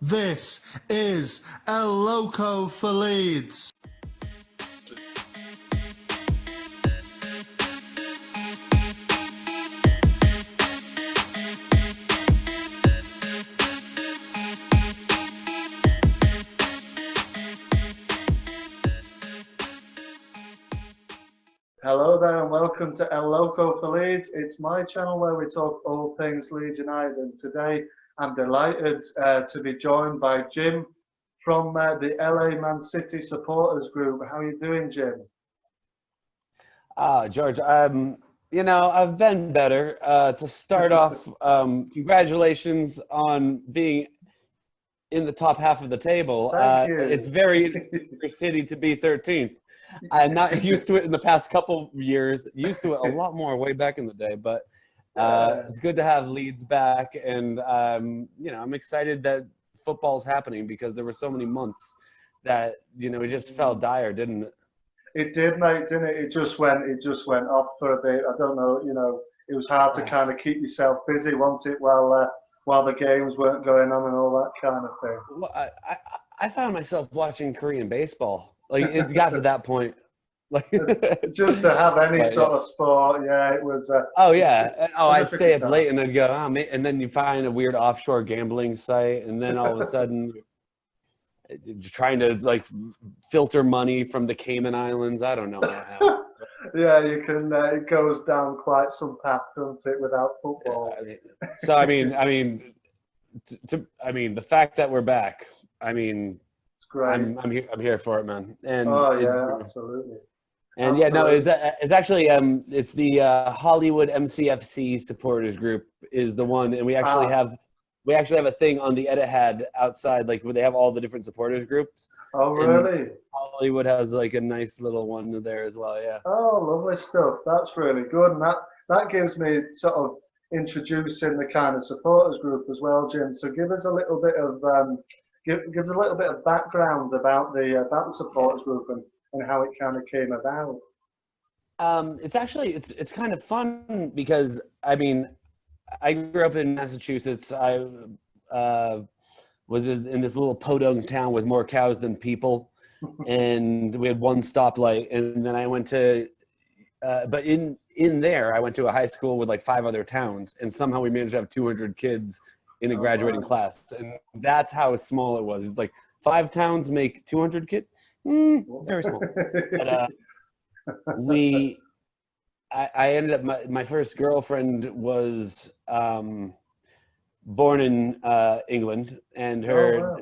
This is El Loco for Leeds. Hello there and welcome to El Loco for Leeds. It's my channel where we talk all things Leeds United, and today I'm delighted to be joined by Jim from the LA Man City supporters group. How are you doing, Jim? George, I've been better. To start off, congratulations on being in the top half of the table. Thank you. It's very interesting for City to be 13th. I'm not used to it in the past couple years. Used to it a lot more way back in the day, but it's good to have Leeds back, and I'm excited that football's happening because there were so many months that it just felt dire, didn't it? It did, mate, didn't it? It just went off for a bit. I don't know, it was hard to kind of keep yourself busy, wasn't it, while the games weren't going on and all that kind of thing. Well, I found myself watching Korean baseball. Like, it got to that point. Like, just to have any sort of sport, yeah, it was. I'd stay up late and I'd go, and then you find a weird offshore gambling site, and then all of a sudden, you're trying to like filter money from the Cayman Islands. I don't know what happened. Yeah, you can. It goes down quite some path, doesn't it, without football? So the fact that we're back, it's great. I'm here for it, man. And absolutely. And it's actually it's the Hollywood MCFC supporters group is the one, and we actually have a thing on the Etihad outside, like where they have all the different supporters groups. Oh, really? And Hollywood has like a nice little one there as well. Yeah. Oh, lovely stuff. That's really good, and that gives me sort of introducing the kind of supporters group as well, Jim. So give us a little bit of give us a little bit of background about the supporters group and how it kind of came about. It's kind of fun because I grew up in Massachusetts. I was in this little podunk town with more cows than people, and we had one stoplight. And then I went to, but in there, I went to a high school with like 5 other towns, and somehow we managed to have 200 kids in a graduating class, and that's how small it was. It's like 5 towns make 200 kids. Very small. But I ended up, my first girlfriend was born in England, and her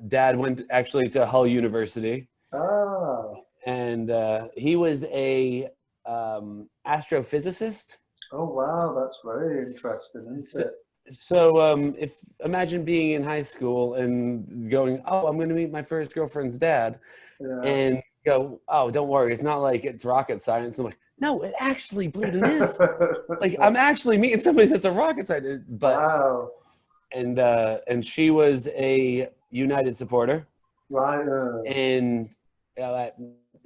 dad went actually to Hull University. Oh. And he was a astrophysicist. Oh, wow, that's very interesting, isn't it? So if imagine being in high school and going, I'm going to meet my first girlfriend's dad, and go, don't worry, it's not like it's rocket science. I'm like, no, it actually bleeding is. Like, I'm actually meeting somebody that's a rocket scientist. But wow. And she was a United supporter, right? And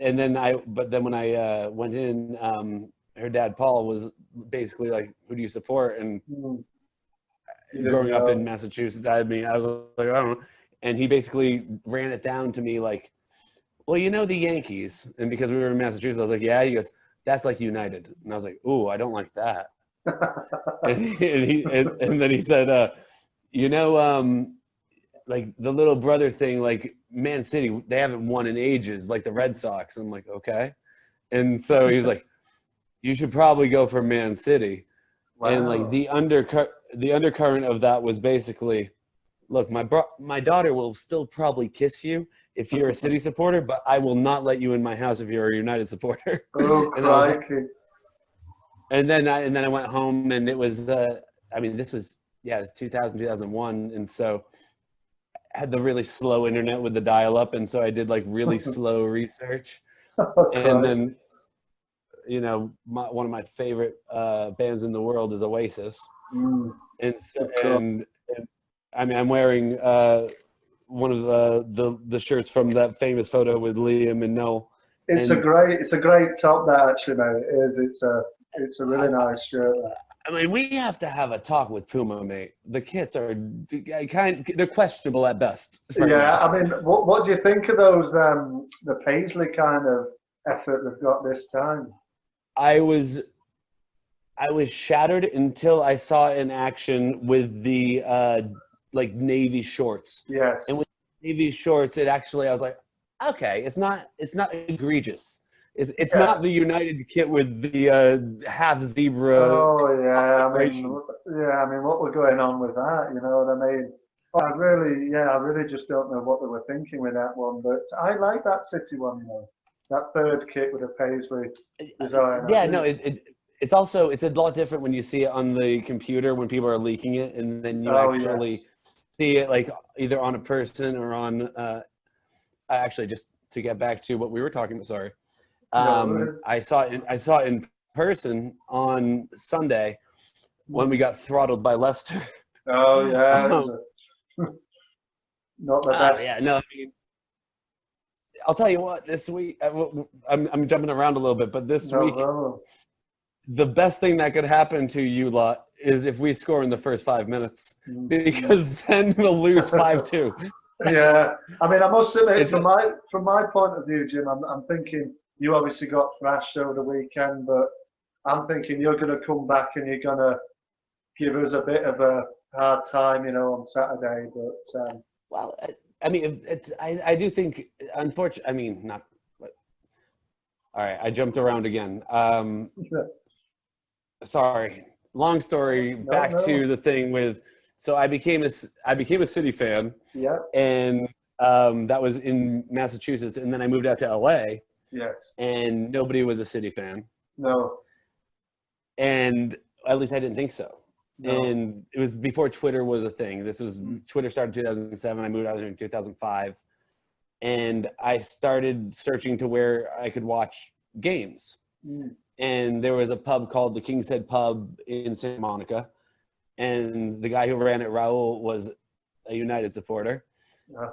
then when I went in, her dad Paul was basically like, who do you support? And growing up in Massachusetts, I was like, I don't know. And he basically ran it down to me like, well, the Yankees. And because we were in Massachusetts, I was like, yeah. He goes, that's like United. And I was like, ooh, I don't like that. and then he said, like the little brother thing, like Man City, they haven't won in ages, like the Red Sox. I'm like, okay. And so he was like, you should probably go for Man City. Wow. And like the undercurrent of that was basically, look, my daughter will still probably kiss you if you're a City supporter, but I will not let you in my house if you're a United supporter. Oh, and then I went home, and it was this was it was 2000, 2001, and so I had the really slow internet with the dial-up, and so I did like really slow research. And then one of my favorite bands in the world is Oasis. And I'm wearing one of the shirts from that famous photo with Liam and Noel. It's a great top, that actually, mate. It is. It's a really nice shirt. I mean, we have to have a talk with Puma, mate. The kits are they're questionable at best. Right Yeah, now. I mean, what do you think of those the Paisley kind of effort they've got this time? I was shattered until I saw it in action with the like navy shorts. Yes. And with navy shorts, it actually I was like, okay, it's not egregious. It's Yeah. not the United kit with the half zebra. Oh yeah, operation. I mean, what we're going on with that? You know what I mean? I really just don't know what they were thinking with that one. But I like that City one, you know, that third kit with the Paisley design. Yeah, no, it's also it's a lot different when you see it on the computer when people are leaking it, and then you actually see it like either on a person or on. Actually, just to get back to what we were talking about, sorry. I saw it in person on Sunday when we got throttled by Leicester. Oh yeah, not the best. Yeah, no, I mean, I'll tell you what. This week, I'm jumping around a little bit, but this week, No. the best thing that could happen to you lot is if we score in the first 5 minutes, because then we'll lose 5-2. Yeah, I mean, I must admit, from my point of view, Jim, I'm thinking you obviously got thrashed over the weekend, but I'm thinking you're going to come back and you're going to give us a bit of a hard time, you know, on Saturday. But well, I mean, I do think, unfortunately, I mean, not. All right, I jumped around again. Sorry. Long story. Back to the thing with. So I became a City fan. Yeah. And that was in Massachusetts, and then I moved out to LA. Yes. And nobody was a City fan. No. And at least I didn't think so. No. And it was before Twitter was a thing. Twitter started in 2007. I moved out in 2005. And I started searching to where I could watch games. And there was a pub called the King's Head Pub in Santa Monica. And the guy who ran it, Raul, was a United supporter.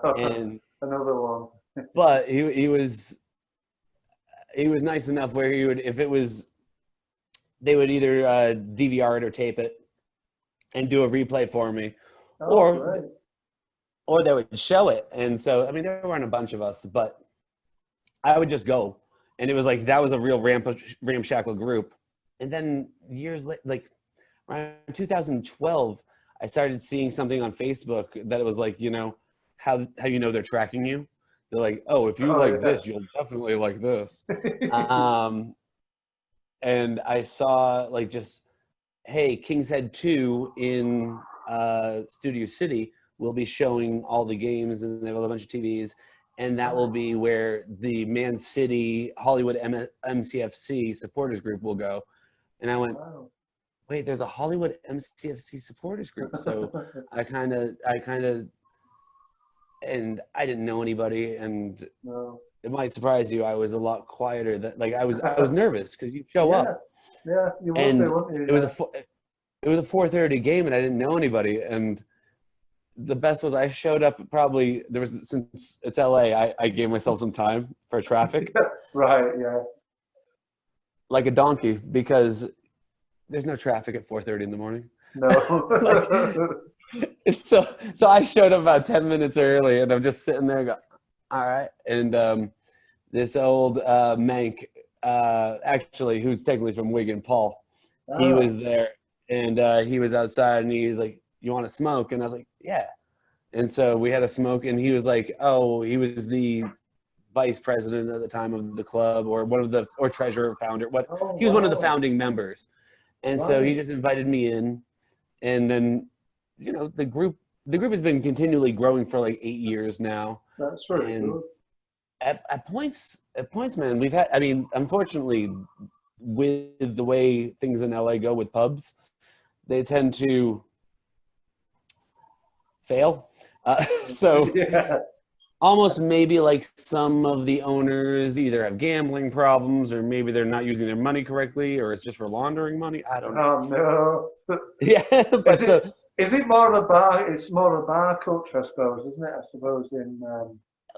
And another one. But he was nice enough where he would, if it was, they would either DVR it or tape it and do a replay for me, or they would show it. And so, I mean, there weren't a bunch of us, but I would just go. And it was like, that was a real ramshackle group. And then years later, like around 2012, I started seeing something on Facebook that it was like, you know, how you know they're tracking you. They're like, oh, if you like this, you'll definitely like this. And I saw like just, hey, King's Head 2 in Studio City will be showing all the games, and they have a bunch of TVs. And that will be where the Man City Hollywood MCFC supporters group will go. And I went, wait, there's a Hollywood MCFC supporters group. So I kind of, and I didn't know anybody, and it might surprise you, I was a lot quieter. That like I was nervous because you show up. Yeah, you would and be, wouldn't you? It was a 4:30 game, and I didn't know anybody. And the best was I showed up. Probably since it's LA, I gave myself some time for traffic. Right. Yeah. Like a donkey, because there's no traffic at 4:30 in the morning. No. So I showed up about 10 minutes early, and I'm just sitting there going, all right. And this old Mank, actually, who's technically from Wigan, Paul, he was there, and he was outside, and he was like, you want to smoke? And I was like, yeah. And so we had a smoke, and he was like, oh, he was the vice president at the time of the club, or or treasurer, founder. He was one of the founding members. And so he just invited me in, and then, you know, the group has been continually growing for like 8 years now. That's really and cool. At points, man, we've had, I mean, unfortunately, with the way things in LA go with pubs, they tend to fail. So almost maybe like some of the owners either have gambling problems, or maybe they're not using their money correctly, or it's just for laundering money. I don't know. Oh no. Yeah, but is it more of a bar? It's more of a bar culture, I suppose, isn't it? I suppose in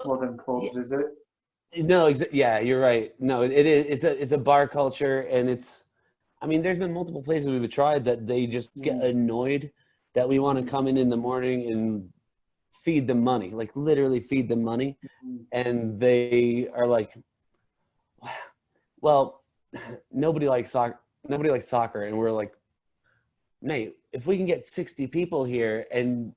modern pubs, is it? No, yeah, you're right. No, it is. It's a bar culture, and it's I mean, there's been multiple places we've tried that they just get annoyed that we want to come in the morning and feed them money, like literally feed them money. And they are like, well, nobody likes soccer. Nobody likes soccer. And we're like, mate, if we can get 60 people here and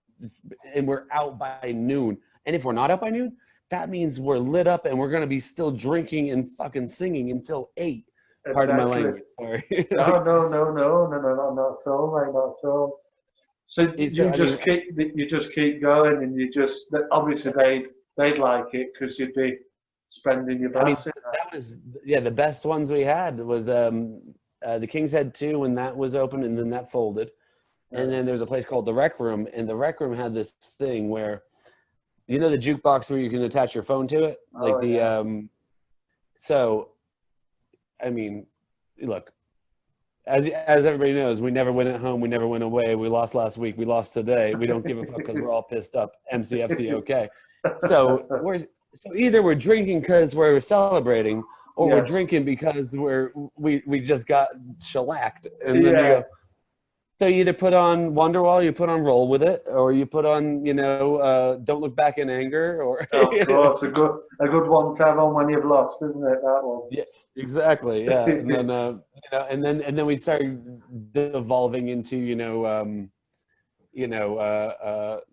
we're out by noon, and if we're not out by noon, that means we're lit up and we're going to be still drinking and fucking singing until 8. Exactly. Pardon my language. Sorry. No, not at all, mate, not at all. So you just keep going, and you just obviously they'd like it because you'd be spending your best. That was the best ones we had was the King's Head 2 when that was open, and then that folded. And then there was a place called the Rec Room, and the Rec Room had this thing where, you know, the jukebox where you can attach your phone to it, so, I mean, look, as everybody knows, we never win at home, we never win away. We lost last week, we lost today. We don't give a fuck because we're all pissed up. MCFC, okay. So either we're drinking because we're celebrating, or we're drinking because we just got shellacked, and then we go. So you either put on Wonderwall, you put on Roll With It, or you put on, Don't Look Back in Anger, or of course, a good one to have on when you've lost, isn't it? That one. Yeah, exactly. Yeah, and then and then we started evolving into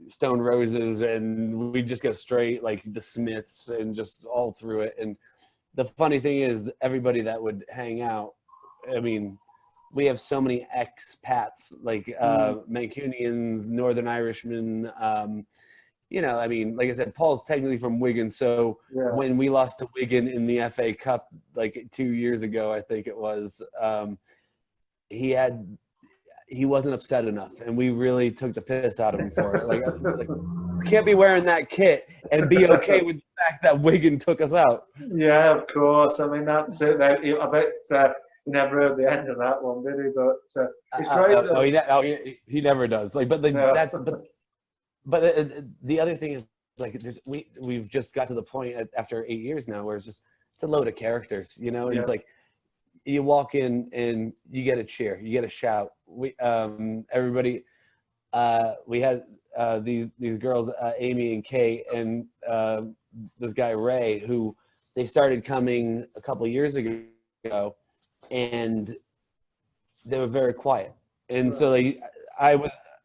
Stone Roses, and we just go straight like the Smiths and just all through it. And the funny thing is, everybody that would hang out, I mean, we have so many expats, like Mancunians, Northern Irishmen. I mean, like I said, Paul's technically from Wigan. So when we lost to Wigan in the FA Cup, like 2 years ago, I think it was, he wasn't upset enough, and we really took the piss out of him for it. Like you can't be wearing that kit and be okay with the fact that Wigan took us out. Yeah, of course. I mean, that's it. I bet he never heard the end of that one, did he? But it's great. He never does. Like, but the other thing is, like, we've just got to the point after 8 years now where it's a load of characters. It's like you walk in and you get a cheer, you get a shout. Everybody. We had these girls, Amy and Kate, and this guy Ray, who they started coming a couple of years ago, and they were very quiet. And so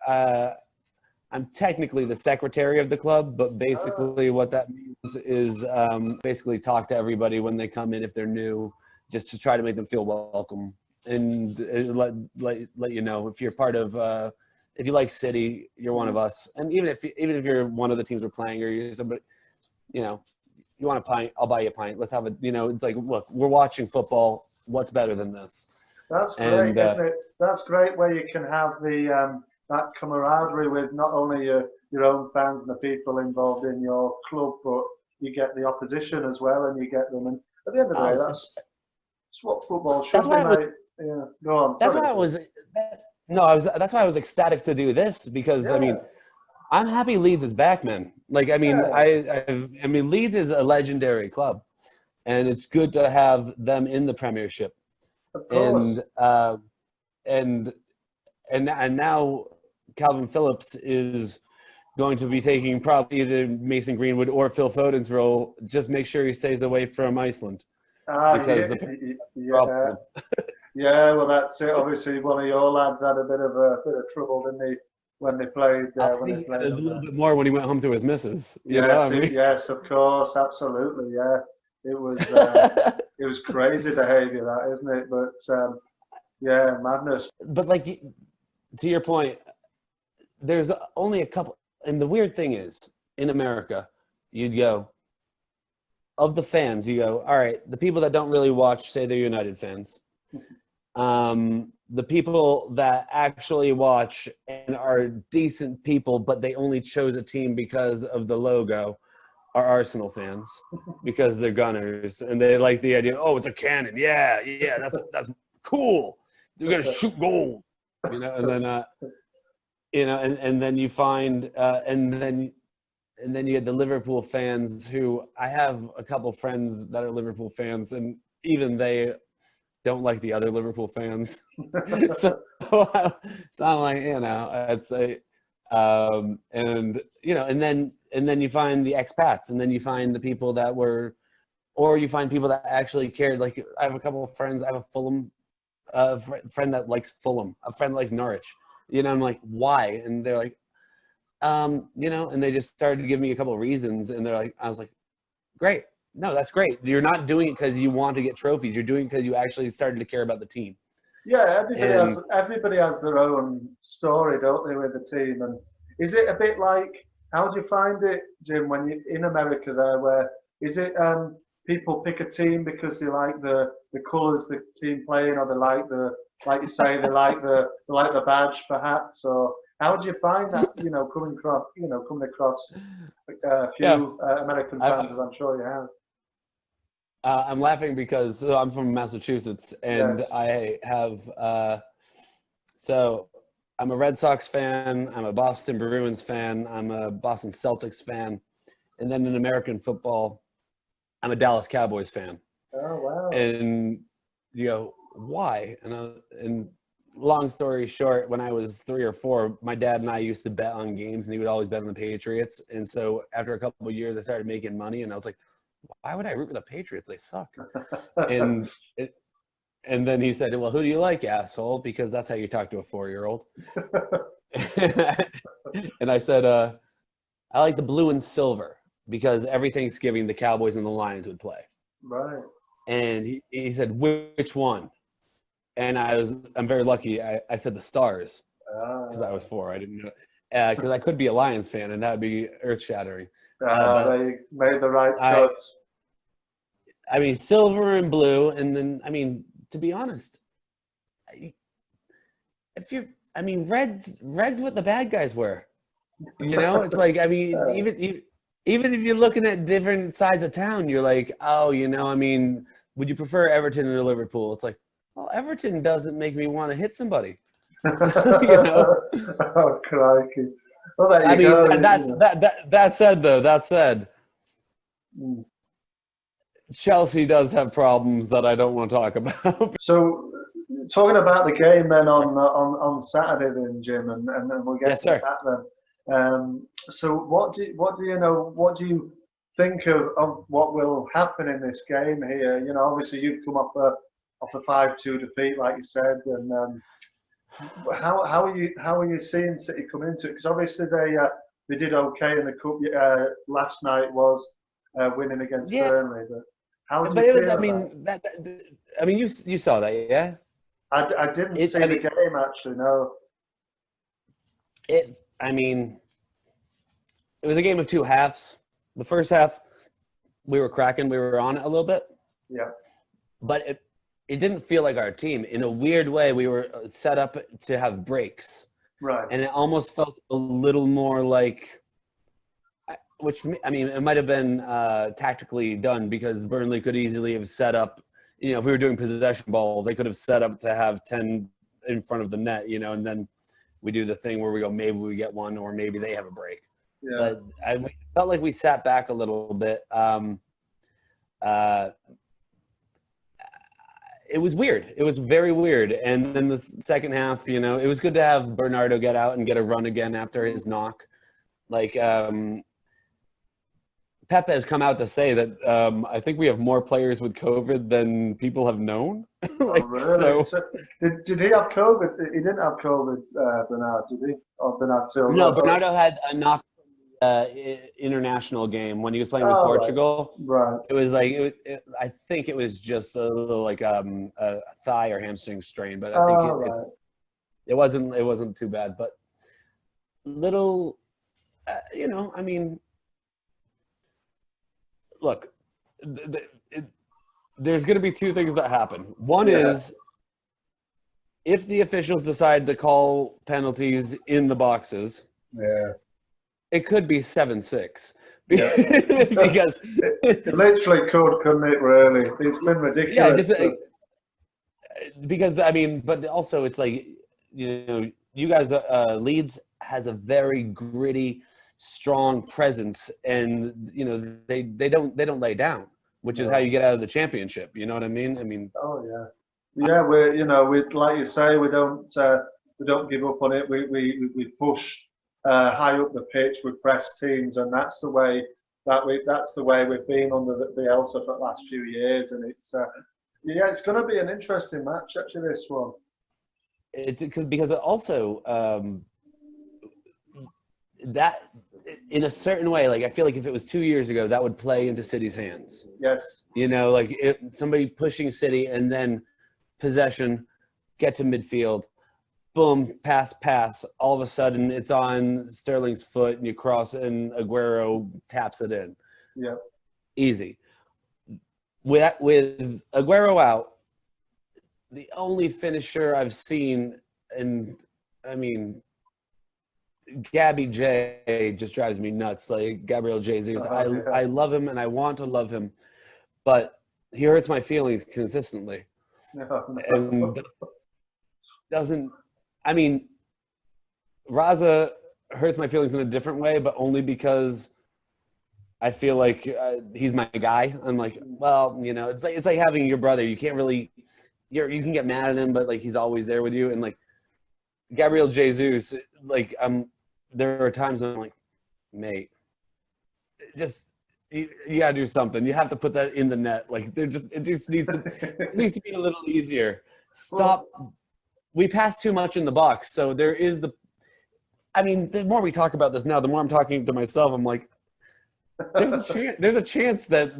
I'm technically the secretary of the club, but basically what that means is basically talk to everybody when they come in if they're new, just to try to make them feel welcome, and let you know if you're part of if you like City, you're one of us. And even if you're one of the teams we're playing, or you're somebody, you want a pint, I'll buy you a pint. Let's have it's like, look, we're watching football. What's better than this? That's great, isn't it? That's great where you can have the that camaraderie with not only your own fans and the people involved in your club, but you get the opposition as well, and you get them. And at the end of the day, that's what football should be, mate. Yeah, go on. That's why I was. That's why I was ecstatic to do this, because I mean, I'm happy Leeds is back, man. Like, I mean, I mean, Leeds is a legendary club, and it's good to have them in the Premiership. Of course. And now Calvin Phillips is going to be taking probably either Mason Greenwood or Phil Foden's role. Just make sure he stays away from Iceland. Because well, that's it. Obviously, one of your lads had a bit of trouble, didn't he, when they played? A little bit more when he went home to his missus. Yes, of course, absolutely. Yeah, it was it was crazy behaviour, that, isn't it? But yeah, madness. But like, to your point, there's only a couple. And the weird thing is, in America, you'd go, of the fans, you go, all right, the people that don't really watch, say they're United fans. The people that actually watch and are decent people, but they only chose a team because of the logo, are Arsenal fans, because they're Gunners and they like the idea. Oh, it's a cannon. Yeah, that's cool. They're gonna shoot gold, and then and then you find and then you had the Liverpool fans, who I have a couple friends that are Liverpool fans, and even they don't like the other Liverpool fans. so, so I'm like, it's and and then you find the expats, and then you find the people that were, or you find people that actually cared. Like I have a couple of friends. I have a Fulham friend that likes Fulham, a friend that likes Norwich. I'm like, why? And they're like, and they just started to give me a couple of reasons, and I was like, great. No, that's great. You're not doing it because you want to get trophies. You're doing it because you actually started to care about the team. Yeah, everybody has their own story, don't they, with the team? And is it a bit like, how do you find it, Jim, when you're in America there, where is it people pick a team because they like the colours the team playing, or they like like you say, they like the badge perhaps, or how do you find that, coming across a few American fans, as I'm sure you have? I'm laughing because I'm from Massachusetts, and Yes. I have so I'm a Red Sox fan, I'm a Boston Bruins fan, I'm a Boston Celtics fan, and then in American football, I'm a Dallas Cowboys fan. Oh wow! And you go, why? And long story short, when I was 3 or 4, my dad and I used to bet on games, and he would always bet on the Patriots. And so after a couple of years, I started making money, and I was like, why would I root for the Patriots? They suck. and then he said, well, who do you like, asshole? Because that's how you talk to a 4-year-old. And I said, I like the blue and silver, because every Thanksgiving the Cowboys and the Lions would play. Right. And he said, which one? And I'm very lucky. I said the Stars, because I was 4. I didn't know, because I could be a Lions fan, and that would be earth-shattering. They made the right choice. I mean, silver and blue, and then, I mean, to be honest, Reds what the bad guys were. It's like, I mean, even if you're looking at different sides of town, you're like, oh, would you prefer Everton or Liverpool? It's like, well, Everton doesn't make me want to hit somebody. Oh, crikey. Well, there you go. That said, Chelsea does have problems that I don't want to talk about. So, talking about the game then on Saturday, then, Jim, and then we'll get to that then. So, what do you think of what will happen in this game here? Obviously you've come off a 5-2 defeat, like you said, and how are you seeing City come into it? Because obviously they did okay in the cup last night, was winning against Burnley, but how do you feel? You saw that, yeah? I didn't see the game, actually, no. It was a game of 2 halves. The first half, we were cracking, we were on it a little bit. Yeah. But it didn't feel like our team. In a weird way, we were set up to have breaks. Right. And it almost felt a little more like, it might have been tactically done, because Burnley could easily have set up, if we were doing possession ball, they could have set up to have 10 in front of the net, and then we do the thing where we go, maybe we get one, or maybe they have a break. Yeah. But I felt like we sat back a little bit. It was weird. It was very weird. And then the second half, it was good to have Bernardo get out and get a run again after his knock. Like, Pepe has come out to say that I think we have more players with COVID than people have known. Really? So did he have COVID? He didn't have COVID, Bernardo, did he? Or Bernardo Silva? No, Bernardo had a knock international game when he was playing with Portugal. Right. It was like I think it was just a little like a thigh or hamstring strain, but I think it wasn't too bad. But little, look, there's going to be 2 things that happen. One is if the officials decide to call penalties in the boxes. Yeah. It could be 7-6. Yeah. Because it literally could, couldn't it, really? It's been ridiculous. Yeah, because, but also it's like, you guys, Leeds has a very gritty, strong presence, and, they don't lay down, which is how you get out of the championship. You know what I mean? Oh, yeah. Yeah, we like you say, we don't give up on it. We push high up the pitch with press teams, and that's the way we've been under the Bielsa for the last few years, and it's going to be an interesting match actually. This one. Because it also that in a certain way, like I feel like if it was 2 years ago, that would play into City's hands. Yes. Like somebody pushing City and then possession, get to midfield, boom, pass. All of a sudden, it's on Sterling's foot, and you cross, and Aguero taps it in. Yeah. Easy. With Aguero out, the only finisher I've seen, and I mean, Gabby J just drives me nuts. Like Gabriel Jesus, I love him and I want to love him, but he hurts my feelings consistently. No. And doesn't. I mean, Raza hurts my feelings in a different way, but only because I feel like he's my guy. I'm like, well, it's like having your brother. You can't really. You can get mad at him, but like he's always there with you. And like Gabriel Jesus, like there are times when I'm like, mate, just you gotta do something. You have to put that in the net. Like it just needs to be a little easier. Stop. We pass too much in the box, so there is the. I mean, the more we talk about this now, the more I'm talking to myself. I'm like, there's a chance that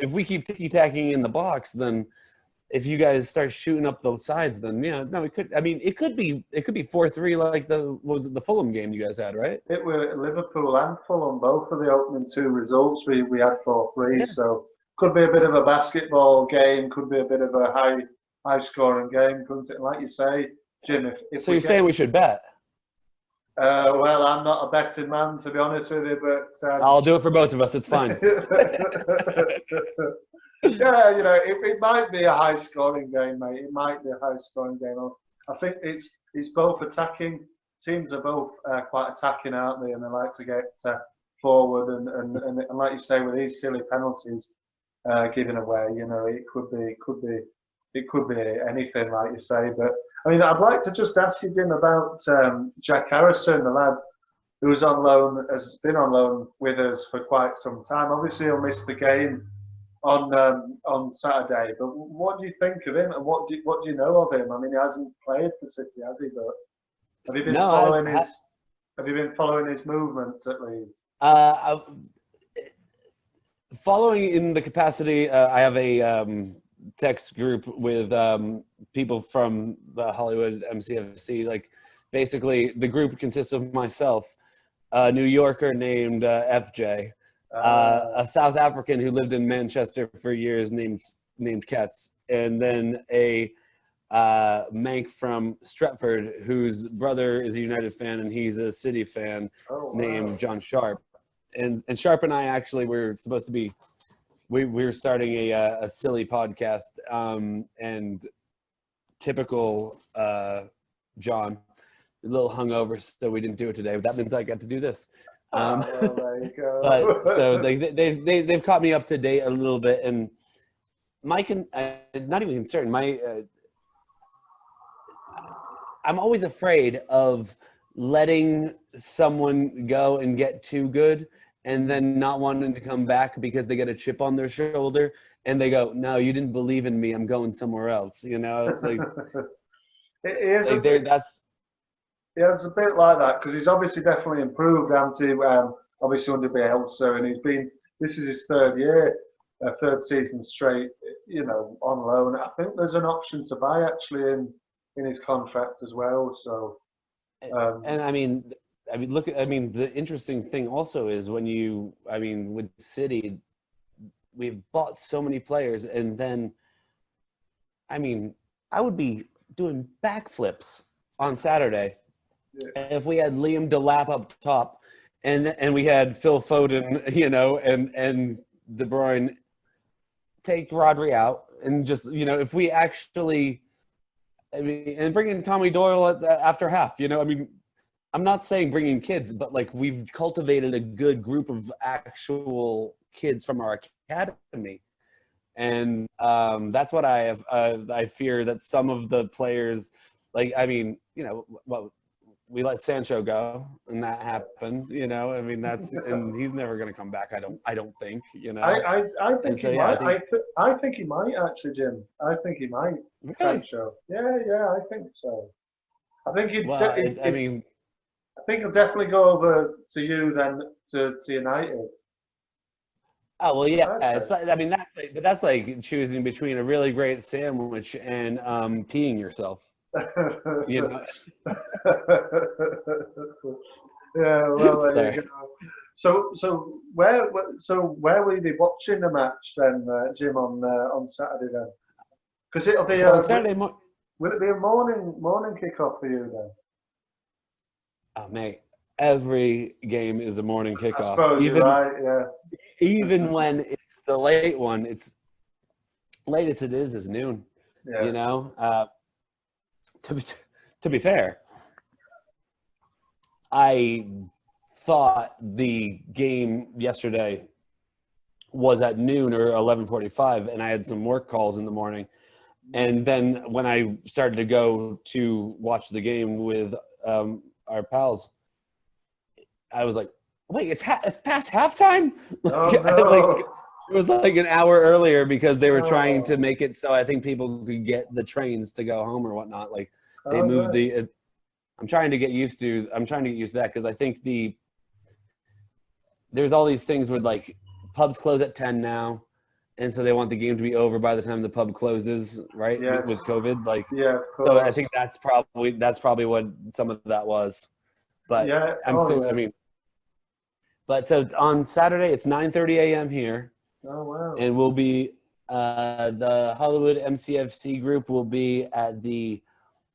if we keep ticky-tacking in the box, then. If you guys start shooting up those sides, then it could. I mean, it could be 4-3 like the Fulham game you guys had, right? It were Liverpool and Fulham, both of the opening two results. We had 4-3, Yeah. So could be a bit of a basketball game, could be a bit of a high scoring game, couldn't it? Like you say, Jim. If So you're saying we should bet? Well, I'm not a betting man, to be honest with you, but I'll do it for both of us. It's fine. Yeah, it might be a high scoring game, mate. It might be a high scoring game. I think it's both attacking. Teams are both quite attacking, aren't they? And they like to get forward and like you say, with these silly penalties given away, it could be anything, like you say. But I mean, I'd like to just ask you, Jim, about Jack Harrison, the lad who's on loan, has been on loan with us for quite some time. Obviously, he'll miss the game on Saturday. But what do you think of him, and what do you know of him? I mean, he hasn't played for City, has he? But have you been following his movements at Leeds? Following in the capacity, I have a text group with people from the Hollywood MCFC. Like, basically, the group consists of myself, a New Yorker named FJ. A South African who lived in Manchester for years named Ketz, and then a Mank from Stretford whose brother is a United fan and he's a City fan named John Sharp. And Sharp and I actually were supposed to be we were starting a silly podcast, and typical John, a little hungover, so we didn't do it today. But that means I got to do this. Well, there you go. But so they've caught me up to date a little bit, and not even concerned. I'm always afraid of letting someone go and get too good, and then not wanting to come back because they get a chip on their shoulder, and they go, "No, you didn't believe in me. I'm going somewhere else." Like that's. Yeah, it's a bit like that because he's obviously definitely improved, obviously under Bielsa, and this is his third season straight, on loan. I think there's an option to buy actually in his contract as well. So, and the interesting thing also is with City, we've bought so many players, and then, I would be doing backflips on Saturday. Yeah. If we had Liam Delap up top, and we had Phil Foden, and De Bruyne, take Rodri out, and just if we actually, and bring in Tommy Doyle after half, I'm not saying bringing kids, but like we've cultivated a good group of actual kids from our academy, And that's what I have. I fear that some of the players, like, I mean, you know, what we let Sancho go, and that happened. You know, I mean, that's and he's never going to come back. I don't think. You know, I think and so he yeah, I might. think I think he might actually, Jim. I think he might. really. Sancho. Yeah, I think so. I think Well, I mean, I think he'll definitely go over to you then to United. oh well, yeah. I'd It's like, I mean, that's like choosing between a really great sandwich and peeing yourself. You know, Yeah, well, there sorry. you go. So where will you be watching the match then, Jim, on Saturday then? Because it'll be So on Saturday morning. will it be a morning kickoff for you then? Oh, mate, every game is a morning I kickoff. suppose you're right. Yeah. Even when it's the late one, it's latest it is noon. Yeah. You know, to be fair, I thought the game yesterday was at noon or 11:45, and I had some work calls in the morning. And then when I started to go to watch the game with our pals, I was like, "Wait, it's past halftime!" Oh Like no. it was like an hour earlier because they were trying to Oh, make it so I think people could get the trains to go home or whatnot. Like they oh moved right. the. I'm trying to get used to. I'm trying to get used to that because I think there's all these things where like pubs close at 10 now, and so they want the game to be over by the time the pub closes, right? Yes. With COVID, like Yeah, of so I course. think that's probably what some of that was. But Yeah. I'm Oh so I yeah. mean, but so on Saturday it's 9:30 a.m. here, Oh wow. and we'll be the Hollywood MCFC group will be at the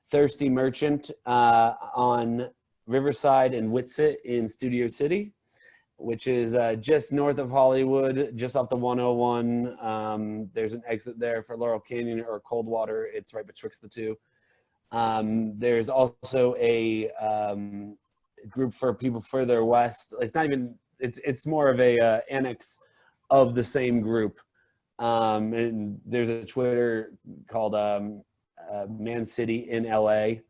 Thirsty Merchant on Riverside and Whitsett in Studio City, which is just north of Hollywood, just off the 101. There's an exit there for Laurel Canyon or Coldwater. It's right betwixt the two. There's also a group for people further west. It's not even. It's more of a annex of the same group. And there's a Twitter called Man City in LA.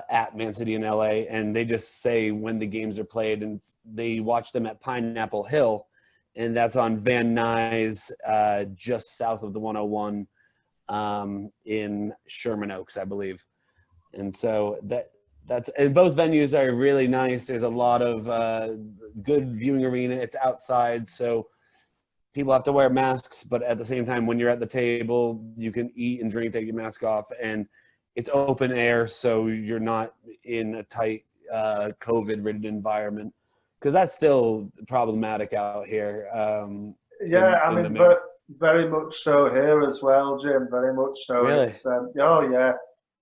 At Man City in LA, and they just say when the games are played, and they watch them at Pineapple Hill, and that's on Van Nuys, just south of the 101 in Sherman Oaks, I believe. And so that's and both venues are really nice. There's a lot of good viewing arena. It's outside, so people have to wear masks, but at the same time, when you're at the table, you can eat and drink, take your mask off, and it's open air, so you're not in a tight COVID-ridden environment, because that's still problematic out here. Yeah, I In the mean, mayor. very much so here as well, Jim. Very much so. Really? It's oh yeah,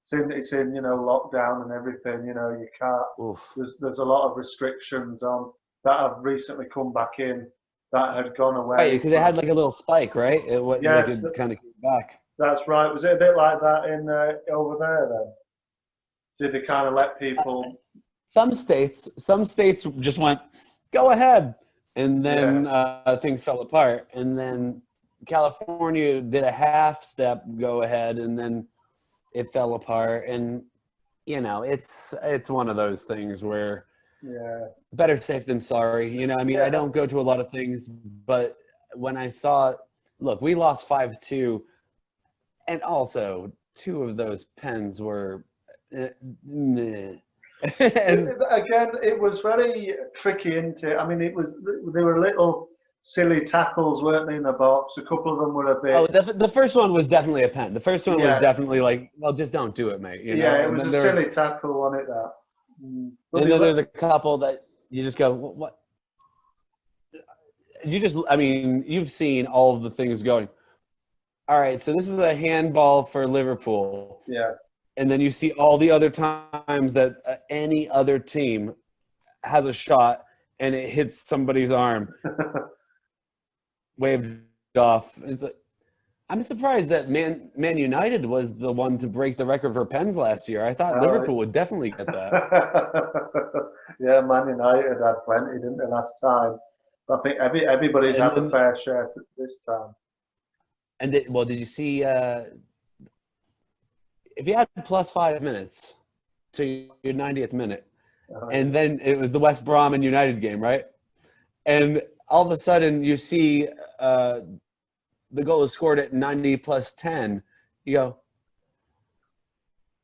it's in lockdown and everything. You can't. Oof. There's a lot of restrictions on that have recently come back in that had gone Right, away. because it had like a little spike, right? Like Yes, it kind of came back. that's right. Was it a bit like that in over there then? Did they kind of let people? Some states just went, go ahead, and Yeah. then things fell apart, and then California did a half step, go ahead, and then it fell apart, and it's one of those things where Yeah. better safe than sorry. I mean, I Yeah. don't go to a lot of things, but when I saw, look, we lost 5-2, and also two of those pens were, meh. And Again, it was very tricky, isn't it? I mean, they were little silly tackles, weren't they, in the box? A couple of them were a oh, bit. the first one was definitely a pen. The first one was Yeah, definitely like, well, just don't do it, mate. yeah, it And was then a there's silly tackle, wasn't it? That. But and they then let. there's a couple that you just go, what? You just, I mean, you've seen all of the things going. All right, so this is a handball for Liverpool, Yeah. and then you see all the other times that any other team has a shot and it hits somebody's arm, waved off. It's like, I'm surprised that Man United was the one to break the record for pens last year. I thought Oh, Liverpool would definitely get that. yeah, Man United had plenty, didn't they, last time? I think everybody's And had a then fair share this time. And well, did you see if you had plus 5 minutes to your 90th minute, and then it was the West Brom and United game, right? And all of a sudden you see the goal was scored at 90 plus 10. You go,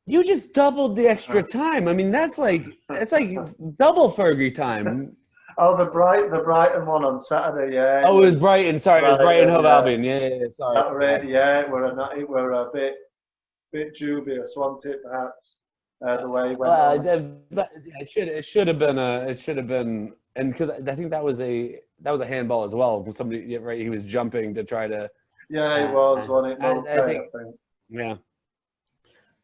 you just doubled the extra time. I mean, that's like double Fergie time. Oh, the Brighton one on Saturday, yeah. Oh, it was Brighton. Sorry, it was Brighton Hove yeah. Albion. Yeah, sorry. Saturday, yeah, it were a bit dubious, wasn't it? Perhaps the way it went. It should have been, and because I think that was a handball as well. Somebody, right? He was jumping to try to. Yeah, he was. Wasn't it? I think. Yeah.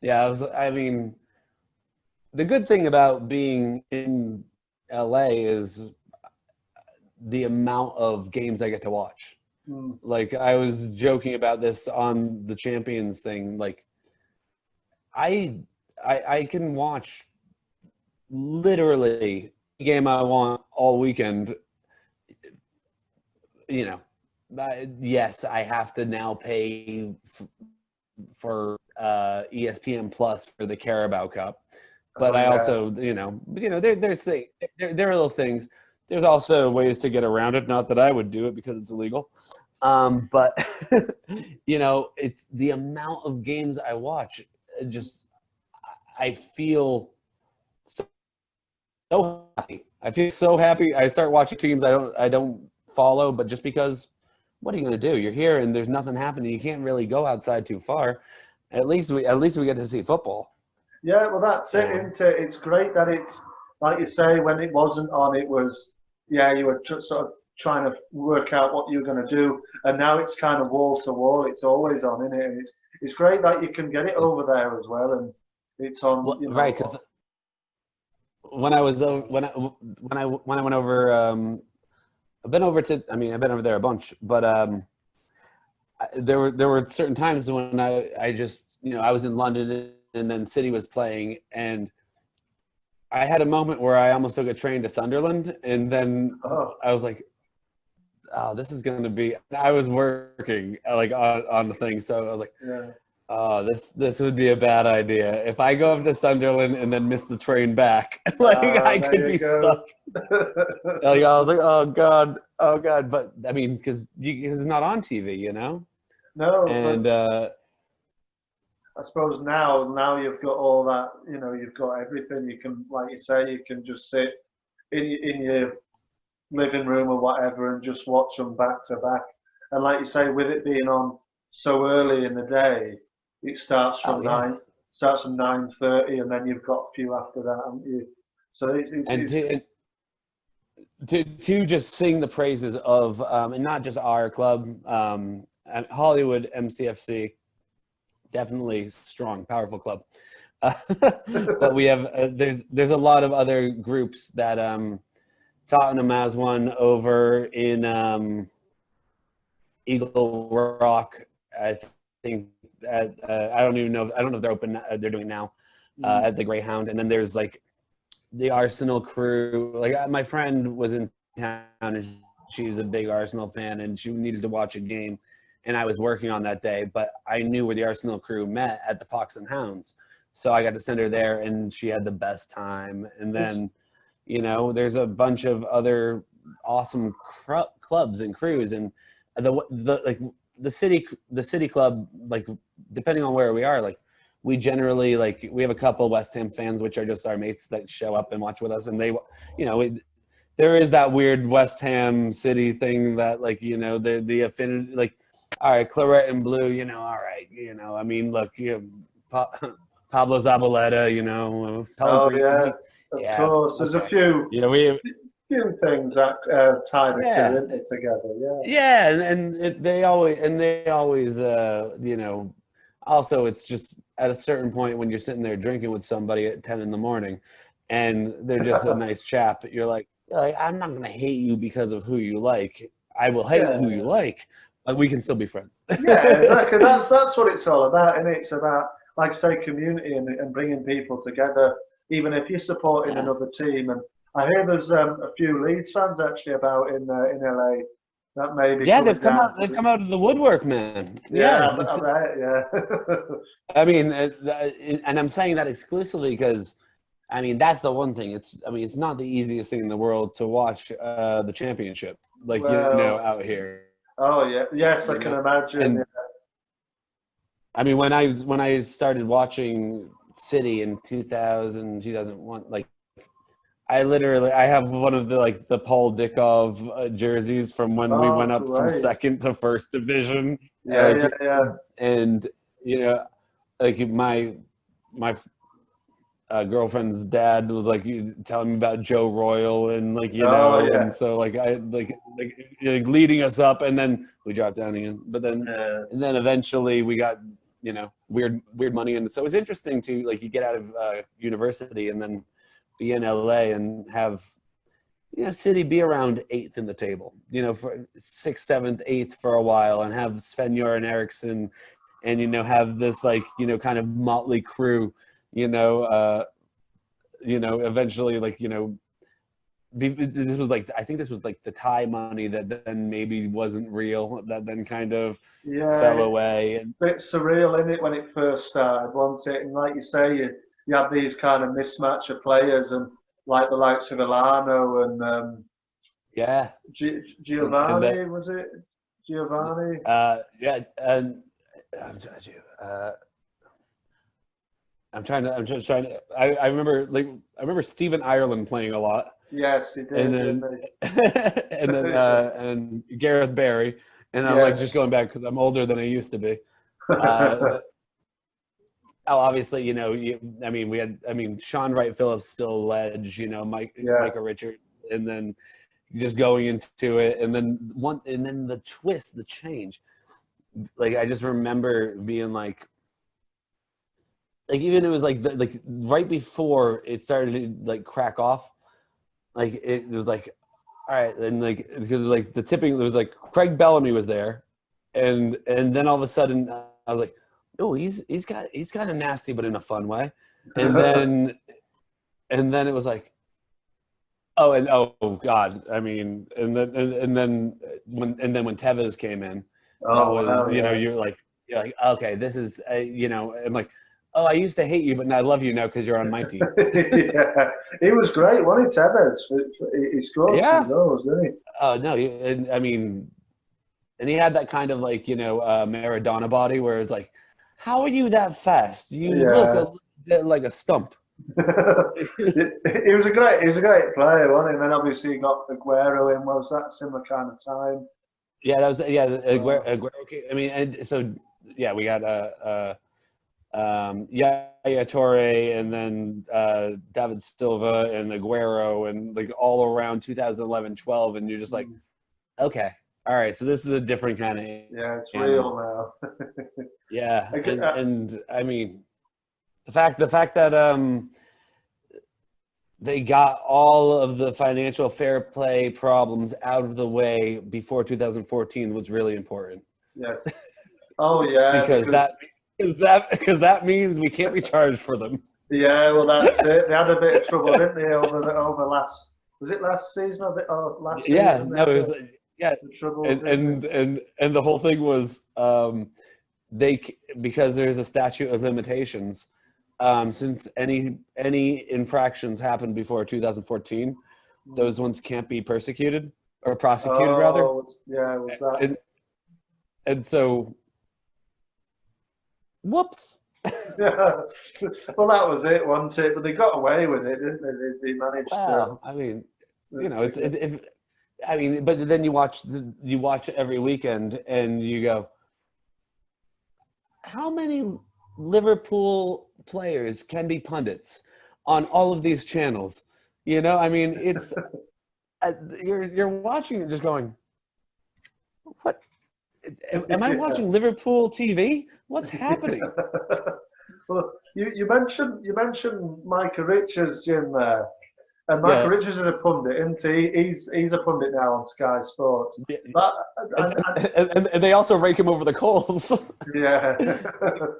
Yeah, I mean, the good thing about being in LA is the amount of games I get to watch. Like, I was joking about this on the Champions thing. Like, I can watch literally any game I want all weekend. You know, yes, I have to now pay for ESPN Plus for the Carabao Cup, but I also, there's things, there are little things. There's also ways to get around it. Not that I would do it because it's illegal, but it's the amount of games I watch. I feel so happy. I feel so happy. I start watching teams I don't follow, but just because. What are you going to do? You're here and there's nothing happening. You can't really go outside too far. At least we get to see football. Yeah, well, that's it, isn't it? It's great that it's, like you say, when it wasn't on, it was, you were sort of trying to work out what you were going to do. And now it's kind of wall to wall. It's always on, isn't it? And it's great that you can get it over there as well. And it's on, right, because when I went over, I've been over there a bunch, but there were certain times when I just, I was in London and then City was playing, and I had a moment where I almost took a train to Sunderland, and then I was like, oh, this is going to be, I was working like on the thing. So I was like, oh, this would be a bad idea. If I go up to Sunderland and then miss the train back, I could be stuck. I was like, oh God. But I mean, because it's not on TV, No. And I suppose now you've got all that, you've got everything. You can, like you say, you can just sit in your living room or whatever and just watch them back to back. And like you say, with it being on so early in the day, it starts from 9:30, and then you've got a few after that, haven't you? So to just sing the praises of and not just our club, Hollywood MCFC, definitely strong, powerful club. But we have there's a lot of other groups that Tottenham has one over in Eagle Rock. I think I don't even know. I don't know if they're open. They're doing it now at the Greyhound, and then there's like the Arsenal crew. Like my friend was in town and she was a big Arsenal fan and she needed to watch a game, and I was working on that day, but I knew where the Arsenal crew met at the Fox and Hounds, so I got to send her there, and she had the best time. And then, there's a bunch of other awesome clubs and crews, and the city club, like depending on where we are, like we generally, like we have a couple West Ham fans, which are just our mates that show up and watch with us, and they, there is that weird West Ham City thing that, like, the affinity, like, all right, claret and blue, all right, I mean, look, Pablo Zabaleta, Pellegrini. Of course, there's a few. We have few things that tie the two together. Yeah, and they always, also it's just at a certain point when you're sitting there drinking with somebody at 10 in the morning, and they're just a nice chap. You're like, I'm not gonna hate you because of who you like. I will hate who you like, but we can still be friends. Yeah, exactly. That's what it's all about, and it's about, like I say, community and bringing people together, even if you're supporting another team. And I hear there's a few Leeds fans actually about in LA that may be Yeah, coming they've come down. out. They've come out of the woodwork, man. Yeah, Yeah, it's, I bet, yeah. I mean, and I'm saying that exclusively because, I mean, that's the one thing. I mean, it's not the easiest thing in the world to watch the championship, like Well, out here. oh yeah, yes, I You can know, imagine. and I mean, when I started watching City in 2000, 2001, like I have one of the Paul Dickov jerseys from when we Oh, went up from great. second to first division, Yeah, yeah, yeah. and you know, like my girlfriend's dad was like telling me about Joe Royal and Oh, yeah. and so leading us up, and then we dropped down again, but then Yeah. and then eventually we got weird money, and so it was interesting to you get out of university and then be in LA and have City be around eighth in the table, for sixth, seventh, eighth for a while, and have Sven-Göran Eriksson and have this kind of motley crew, eventually this was I think this was the Thai money that then maybe wasn't real, that then kind of fell Yeah, away. And bit surreal, isn't it, when it first started, wasn't it? And like you say, you had these kind of mismatch of players, and like the likes of Ilano and yeah, and that Giovanni, was it? Giovanni? yeah, and uh, I'm just trying to. I remember Stephen Ireland playing a lot, Yes, he did, and didn't then he? and Gareth Barry, and I'm just Yes. going back because I'm older than I used to be. Obviously, Sean Wright Phillips still ledge, Yeah. Micah Richard, and then just going into it, and then the twist, the change. I just remember being even it was right before it started to crack off, it was all right, and because it was the tipping, it was Craig Bellamy was there, and then all of a sudden I was like, oh, he's kind of nasty, but in a fun way, and then it was oh god, I mean, and then when Tevez came in, that Oh, was wow, yeah. you're like okay, this is I'm like, oh, I used to hate you, but now I love you now because you're on my team. Yeah, he was great, wasn't he, Tevez? He scored some Yeah. goals, didn't he? Oh no, I mean, and he had that kind of Maradona body where it's how are you that fast? You look a Yeah. little bit like a stump. He was a great player, wasn't he? And then obviously he got Aguero in. Was that similar kind of time? Yeah, that was Aguero. I mean, and so yeah, we got Yaya Toure, and then David Silva and Aguero, and all around 2011-12, and you're just okay, all right, so this is a different kind of Yeah, it's animal. real now. Yeah, and I mean, the fact that they got all of the financial fair play problems out of the way before 2014 was really important. Yes. Oh yeah, because that means we can't be charged for them. yeah. Well, that's it. They had a bit of trouble, didn't they, over last? Was it last season or last Yeah, season? no, it was The trouble, and the whole thing was because there's a statute of limitations. Since any infractions happened before 2014, those ones can't be persecuted or prosecuted, rather. Yeah, was that? And so, whoops. Yeah. Well, that was it, wasn't it? But they got away with it, didn't they? They managed to. I mean, To but then you watch every weekend and you go, how many Liverpool players can be pundits on all of these channels? I mean, it's you're watching it just going, what? Am I watching Liverpool TV? What's happening? Well, you mentioned Micah Richards, Jim, there. And Micah Richards is a pundit, isn't he? He's a pundit now on Sky Sports. But, and they also rake him over the coals. yeah.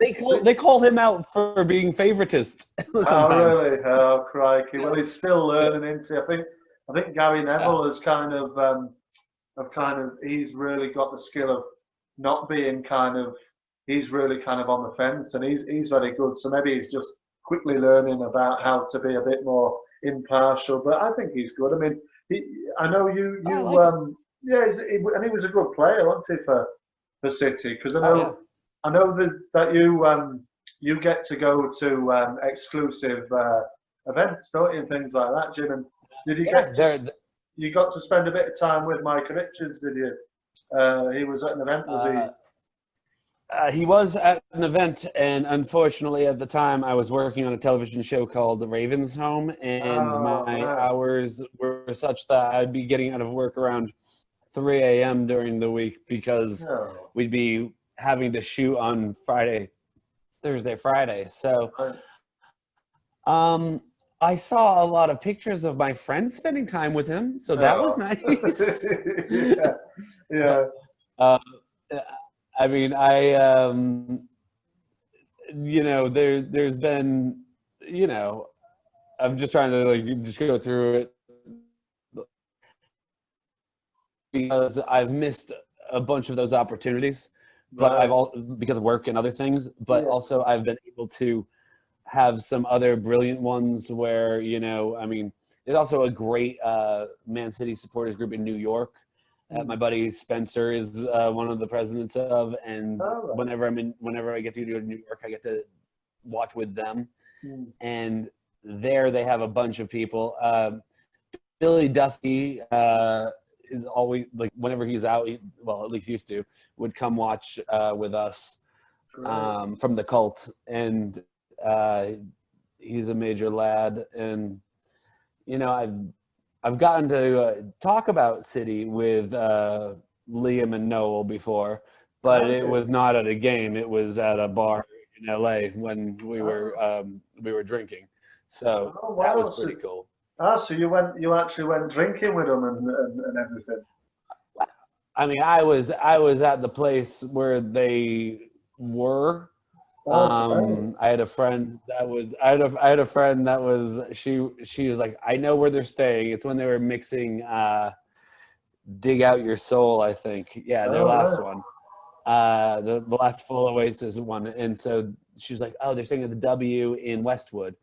They call him out for being favoritist sometimes. Oh, really? Oh, crikey. Well, he's still learning, isn't he? I think Gary Neville has kind of of kind of, he's really got the skill of not being kind of, he's really kind of on the fence, and he's very good. So maybe he's just quickly learning about how to be a bit more impartial. But I think he's good. I mean, I know I like it. yeah, and he was a good player, wasn't he, for City? Because Oh yeah. I know that you get to go to exclusive events, don't you, and things like that, Jim? And did you Yeah, get to they're you got to spend a bit of time with Micah Richards? Did you? He was at an event, was he? he was at an event, and unfortunately, at the time, I was working on a television show called The Ravens Home, and Oh my man. hours were such that I'd be getting out of work around 3 a.m. during the week because No. we'd be having to shoot on Friday, Thursday, Friday. So, um, I saw a lot of pictures of my friends spending time with him, so that was No. nice. Yeah. Yeah. uh, I mean, there's been, I'm just trying to like just go through it because I've missed a bunch of those opportunities, but Right. because of work and other things, but Yeah. also I've been able to have some other brilliant ones where, I mean, there's also a great Man City supporters group in New York that Mm. my buddy Spencer is one of the presidents of, and All right. whenever I get to go to New York, I get to watch with them, Mm. and there they have a bunch of people. Billy Duffy is always like whenever he's out, well, at least used to, would come watch with us Great. from the Cult, and uh, he's a major lad, and I've gotten to talk about City with Liam and Noel before, but it Okay. was not at a game. It was at a bar in LA when Oh, we were drinking. So oh that was wow. pretty cool. So you actually went drinking with them and everything. I mean, I was at the place where they were. Oh, great. I had a friend that was I had a friend that was she was like, I know where they're staying. It's when they were mixing Dig Out Your Soul, I think. Yeah, their Oh, last right. one. The last full Oasis one. And so she was like, oh, they're staying at the W in Westwood.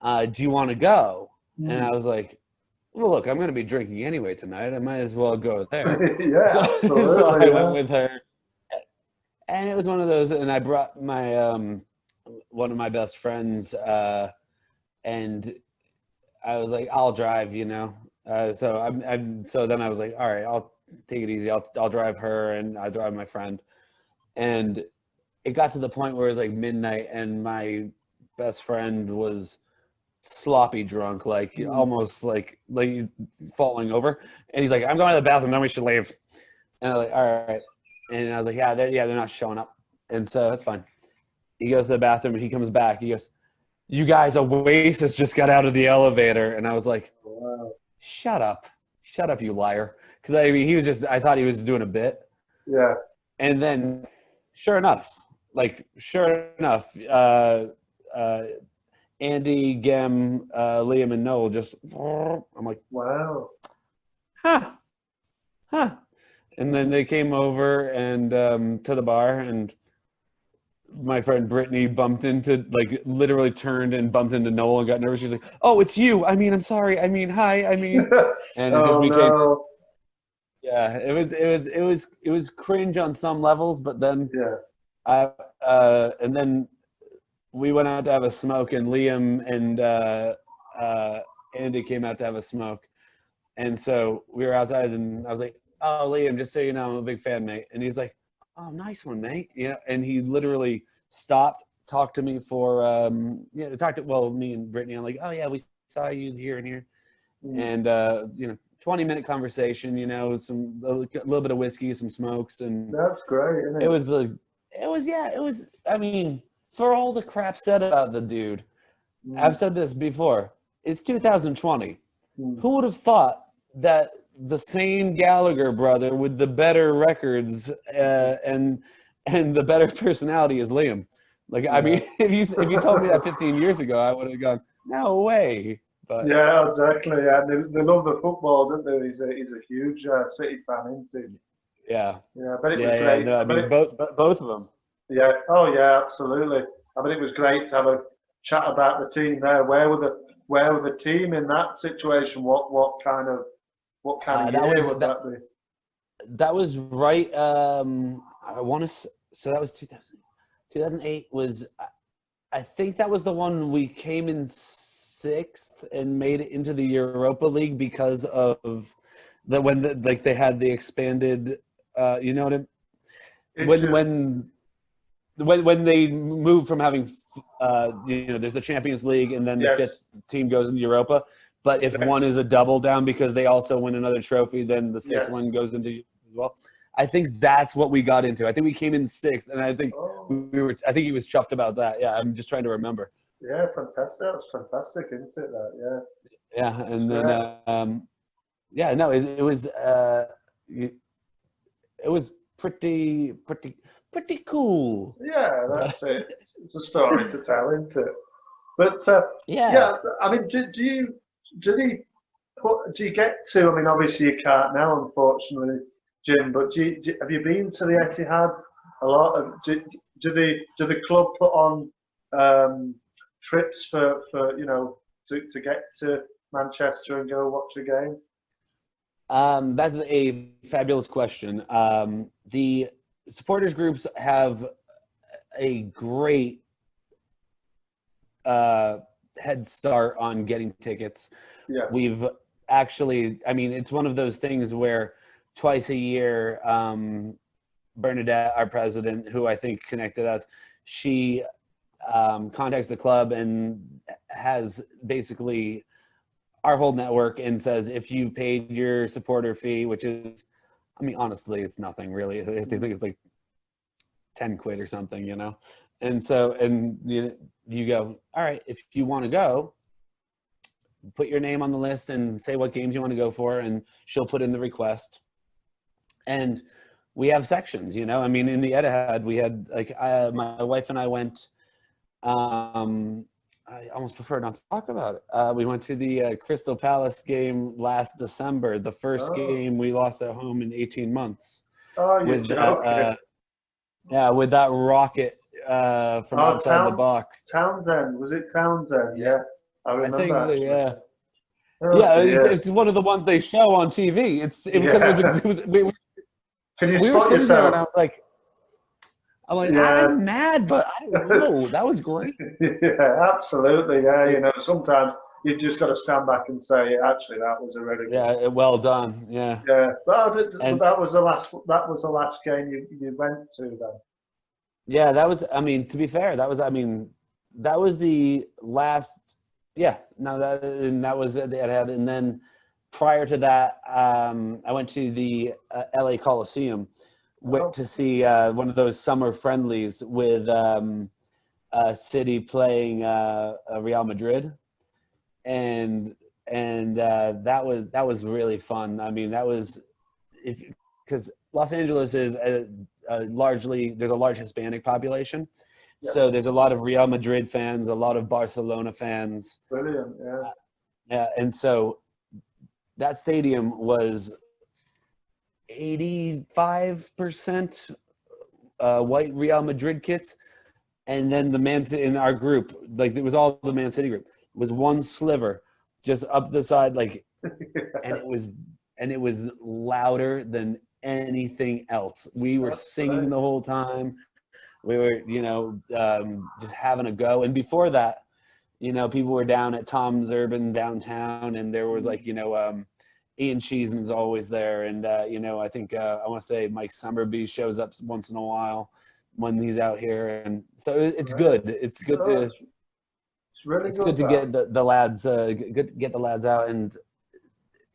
Do you want to go? And Hmm. I was like, well, look, I'm going to be drinking anyway tonight. I might as well go there. So, Yeah, so absolutely. I went Yeah. with her, and it was one of those. And I brought my one of my best friends, and I was like, I'll drive, so then I was like, all right, I'll take it easy. I'll drive her, and I'll drive my friend. And it got to the point where it was like midnight, and my best friend was sloppy drunk, like Hmm. almost like falling over. And he's like, I'm going to the bathroom, then we should leave. And I was like, all right. And I was like, they're not showing up. And so that's fine. He goes to the bathroom and he comes back. He goes, you guys, Oasis just got out of the elevator. And I was like, Wow. shut up, you liar. Because I mean, I thought he was doing a bit. Yeah. And then, sure enough, uh, Andy, Gem, Liam, and Noel just, I'm like, Wow. huh, huh. And then they came over and to the bar, and my friend Brittany literally turned and bumped into Noel and got nervous. She's like, "Oh, it's you. I mean, I'm sorry. I mean, hi. I mean," and it just Oh became, no. yeah, it was cringe on some levels, but then Yeah. I and then we went out to have a smoke, and Liam and uh, Andy came out to have a smoke, and so we were outside, and I was like, "Oh, Liam, just so you know, I'm a big fan, mate." And he's like, "Oh, nice one, mate." And he literally stopped, talked to me for me and Brittany. I'm like, "Oh yeah, we saw you here and here," Mm. and 20-minute conversation, a little bit of whiskey, some smokes, and That's great, isn't it it? was it was. I mean, for all the crap said about the dude, I've Mm. said this before. It's 2020. Mm. Who would have thought that the same Gallagher brother with the better records and the better personality is Liam? Like, I Yeah. mean, if you told me that 15 years ago, I would have gone, no way. But Yeah, exactly. Yeah, they love the football, don't they? He's a huge City fan, isn't yeah, he? Yeah, but it was yeah. great. No, I mean both of them. Yeah. Oh, yeah, absolutely. I mean, it was great to have a chat about the team there. Where were the team in that situation? What kind of That year was would that that be? that was right. I want to. So that was 2000, 2008 was. I think that was the one we came in sixth and made it into the Europa League because of like they had the expanded. You know what I when Injured. when they move from having there's the Champions League and then the Yes. fifth team goes into Europa. But if one Yes. is a double down because they also win another trophy, then the sixth Yes. one goes into as well. I think that's what we got into. I think we came in sixth, and I think Oh, we were. I think he was chuffed about that. Yeah, I'm just trying to remember. yeah, fantastic. That's fantastic, isn't it? That, yeah. Yeah, It's and then great. yeah, no, it was pretty cool. Yeah, that's it. It's a story to tell, isn't it? But Yeah. yeah, I mean, do you get to? I mean, obviously you can't now, unfortunately, Jim. But have you been to the Etihad a lot? Do the club put on trips for to get to Manchester and go watch a game? That's a fabulous question. The supporters groups have a great head start on getting tickets. Yeah, We've actually, I mean, it's one of those things where twice a year, Bernadette, our president, who I think connected us, she contacts the club and has basically our whole network and says, if you paid your supporter fee, which is, I mean, honestly, it's nothing really. I think it's like 10 quid or something, you know? And so, and you go, all right, if you want to go, put your name on the list and say what games you want to go for, and she'll put in the request. And we have sections, you know? I mean, in the Etihad, we had like, my wife and I went, I almost prefer not to talk about it. We went to the Crystal Palace game last December, the first oh, game we lost at home in 18 months oh, you're with that, joking. yeah, with that rocket from Oh, outside the box. Townsend, was it Townsend? Yeah, Yeah, I I remember think so. actually. Yeah, Oh yeah, dear. it's one of the ones they show on TV. It's because Yeah. we Can you were spot sitting there and yourself? I'm like, Yeah. I'm mad, but I don't know. That was great. Yeah, absolutely. Yeah, sometimes you've just got to stand back and say, actually, that was a really good. Yeah, well done. Yeah, Yeah, but and that was the last. That was the last game you went to then. yeah, that was. I mean, to be fair, that was. I mean, that was the last. Yeah, no, that was it. And then prior to that, I went to the LA Coliseum Oh, to see one of those summer friendlies with City playing Real Madrid, and that was really fun. I mean, that was if because Los Angeles is largely there's a large Hispanic population, yeah, so there's a lot of Real Madrid fans, a lot of Barcelona fans, brilliant. Yeah. and so that stadium was 85% white Real Madrid kits, and then the Man City in our group, like it was all the Man City group, was one sliver just up the side, like, and it was louder than anything else. We were That's singing great. the whole time. We were, just having a go. And before that, people were down at Tom's Urban downtown, and there was like, Ian Cheeseman's always there, and I think I want to say Mike Summerby shows up once in a while when he's out here, and so it's Great. good. It's good Oh, to it's really it's good good. to That. get the lads get the lads out, and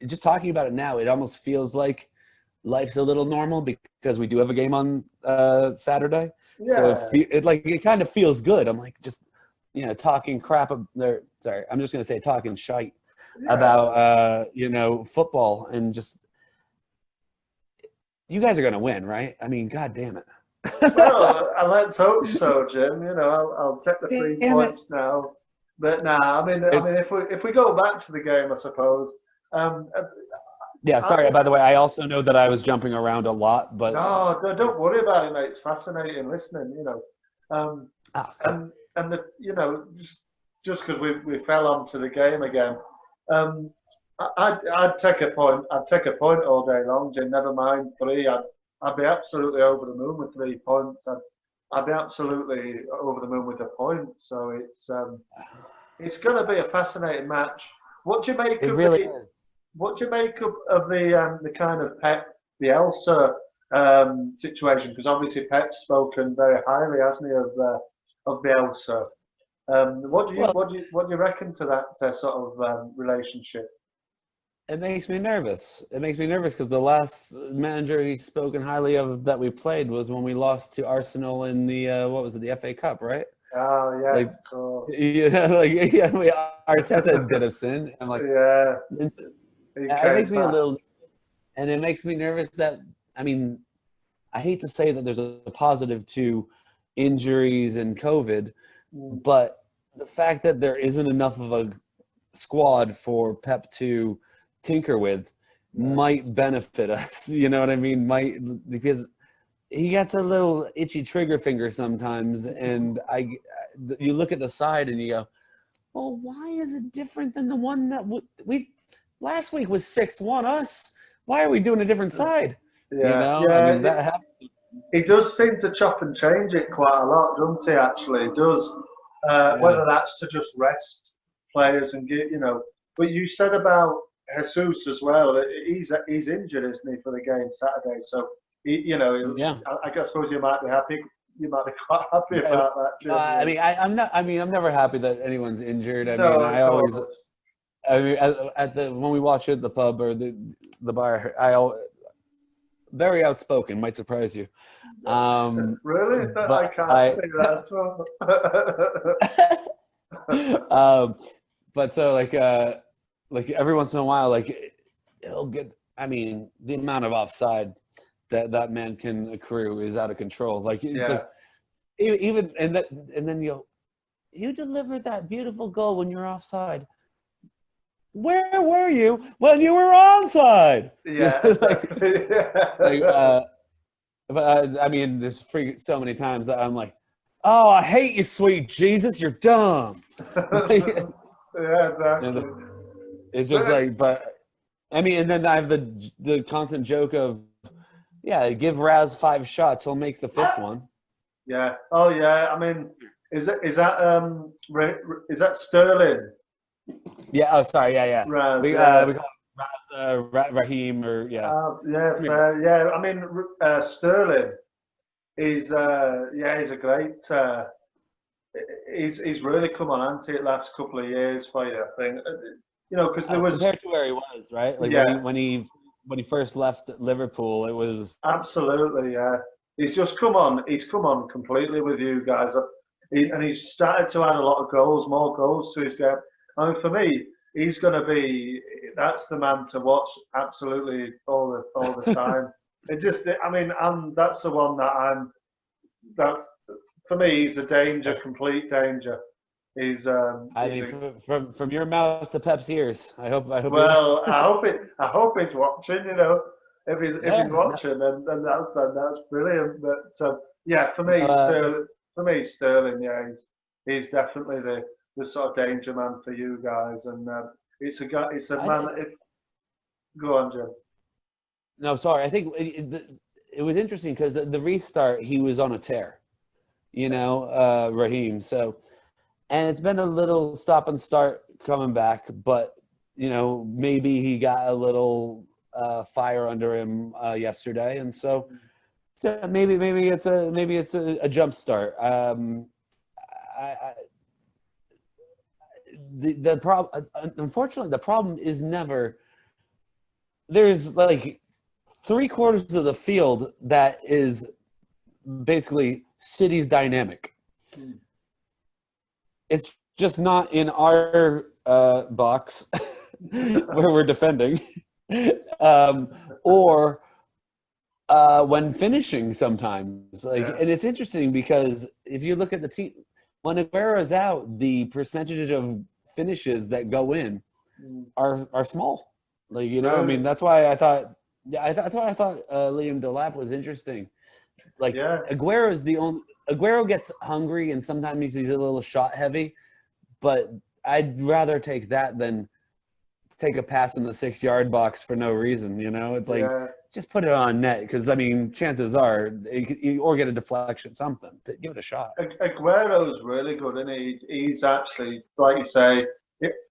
just talking about it now, it almost feels like life's a little normal because we do have a game on Saturday, so Yeah. it kind of feels good. I'm like just talking crap there. Sorry, I'm just gonna say talking shite Yeah. about football, and just you guys are gonna win, right? I mean, god damn it. Well, let's hope so, Jim. I'll take the three Damn it. points now. But nah, if we go back to the game, I suppose. Um, Yeah, I, sorry. By the way, I also know that I was jumping around a lot, but no, don't worry about it, mate. It's fascinating listening, you know. Um, cool. and the just because we fell onto the game again, um, I'd take a point. I'd take a point all day long, Jim. Never mind three. I'd be absolutely over the moon with 3 points. I'd be absolutely over the moon with a point. So it's going to be a fascinating match. What do you make It of really the is. What do you make of the kind of Pep Bielsa situation? Because obviously Pep's spoken very highly, hasn't he, of Bielsa? Well, What do you reckon to that sort of relationship? it makes me nervous. It makes me nervous because the last manager he's spoken highly of that we played was when we lost to Arsenal in the what was it, the FA Cup, right? Oh Like, yes, cool. yeah, Arteta did us in, and like, Yeah, it he makes came me a back. little, and it makes me nervous that, I mean, I hate to say that there's a positive to injuries and COVID, Mm, but the fact that there isn't enough of a squad for Pep to tinker with yeah. might benefit us. You know what I mean? Might, because he gets a little itchy trigger finger sometimes, and you look at the side and you go, well, why is it different than the one that we last week was 6-1 us? Why are we doing a different side? You Yeah, know, I yeah. mean that happened. He does seem to chop and change it quite a lot, doesn't he? Actually, he does. Yeah, Whether that's to just rest players and get, you know. But you said about Jesus as well. That he's injured, isn't he, for the game Saturday? So yeah. I suppose you might be happy. You might be quite happy Uh, about that, No, Jim. I mean, I'm not. I mean, I'm never happy that anyone's injured. I mean, No, I of always. course. I mean, at the when we watch at the pub or the bar, very outspoken. Might surprise you. Really? I But can't say that. So. um, but so like every once in a while, like he'll get. I mean, the amount of offside that man can accrue is out of control. Like it's Yeah. like even and then you delivered that beautiful goal when you're offside. Where were you when you were onside? You Yeah. know, Exactly. like but I mean, there's so many times that I'm like, oh, I hate you, sweet Jesus, you're dumb. Like, Yeah. Exactly. and it's just But like, but I mean, and then I have the constant joke of, yeah, give Raz 5 shots, he'll make the 5th one. yeah. Oh yeah. I mean, is that Sterling? Yeah. Oh, sorry. Yeah, yeah. Raz. We Yeah. call it Raz, Raheem, or yeah. Yeah. Fair. Yeah. I mean, Sterling is yeah. He's a great. He's really come on, hasn't he, last couple of years for you? I think. Because there was. Compared to where he was, right? Like Yeah. when he first left Liverpool, it was Absolutely. Yeah. He's just come on. He's come on completely with you guys. And he's started to add a lot of goals, more goals to his game. I mean, for me, he's going to be. That's the man to watch. Absolutely all the time. It just. I mean, that's the one that I'm. That's for me. He's a danger, complete danger. He's. I He's mean, a, from your mouth to Pep's ears. I hope you're. well, I hope he's watching. If he's Yeah. No, watching, then that's brilliant. But yeah, for me, Sterling, yeah, he's definitely the sort of danger man for you guys, and it's a man. I If go on, Jim. no, sorry. I think it was interesting because the restart he was on a tear. Raheem. So, and it's been a little stop and start coming back, but maybe he got a little fire under him yesterday, and so maybe it's a jump start. I, the problem, unfortunately, the problem is never. There's like 3/4 of the field that is basically City's dynamic. It's just not in our box where we're defending, or when finishing sometimes. And it's interesting because if you look at the team, when Aguero's out, the percentage of finishes that go in are small. Like, you know, I mean, that's why I thought, that's why I thought Liam Delap was interesting. Like, Yeah. Aguero gets hungry and sometimes he's a little shot heavy, but I'd rather take that than take a pass in the 6-yard box for no reason. You know, it's like, just put it on net, because I mean, chances are or get a deflection, something. Give it a shot. Aguero's really good, and he's actually, like you say,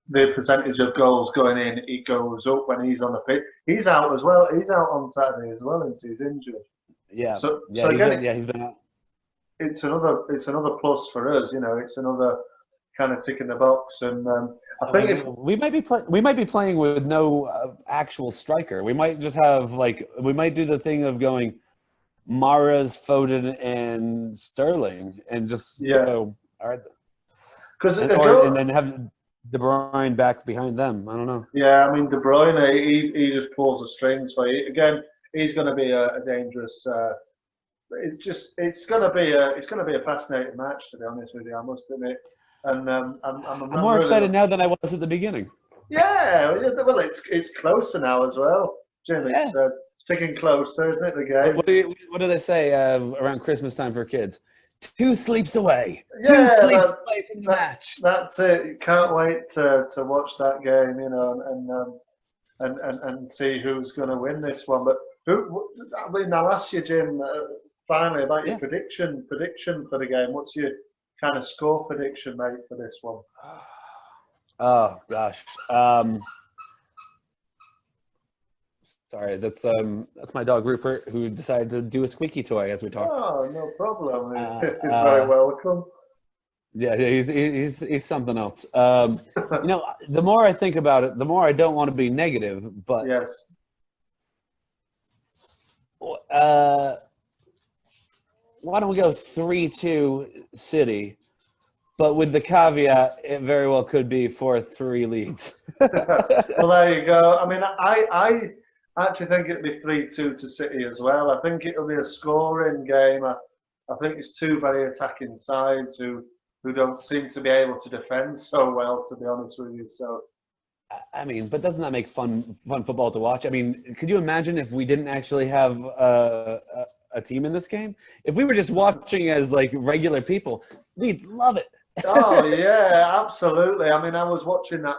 the percentage of goals going in, it goes up when he's on the pitch. He's out as well. He's out on Saturday as well, and he's injured. Yeah. So he's been out. It's another plus for us. You know, it's another kind of tick in the box, and I think we might be playing with no actual striker. We might just have we might do the thing of going Mahrez, Foden, and Sterling, and just all right, and then have De Bruyne back behind them. I don't know. Yeah, I mean De Bruyne, he just pulls the strings. But again, he's going to be a dangerous. It's going to be a fascinating match, to be honest with you. I must admit. And I'm more excited now than I was at the beginning. Yeah, well, it's closer now as well, Jim. It's ticking closer, isn't it? The game. What do they say around Christmas time for kids? 2 sleeps away. Yeah, 2 sleeps away from the match. That's it. Can't wait to watch that game, you know, and see who's going to win this one. But I mean, I'll ask you, Jim, finally about your prediction for the game. What's your kind of score prediction, mate, for this one? Oh gosh, sorry, that's my dog Rupert, who decided to do a squeaky toy as we talk. Oh, no problem. He's very welcome. Yeah, he's something else. You know, the more I think about it, the more I don't want to be negative, but yes. Why don't we go 3-2 City? But with the caveat, it very well could be 4-3 Leeds. Well, there you go. I mean, I actually think it'll be 3-2 to City as well. I think it'll be a scoring game. I think it's two very attacking sides who don't seem to be able to defend so well, to be honest with you. So, I mean, but doesn't that make fun football to watch? I mean, could you imagine if we didn't actually have a team in this game? If we were just watching as like regular people, we'd love it. Oh yeah, absolutely. I mean, I was watching that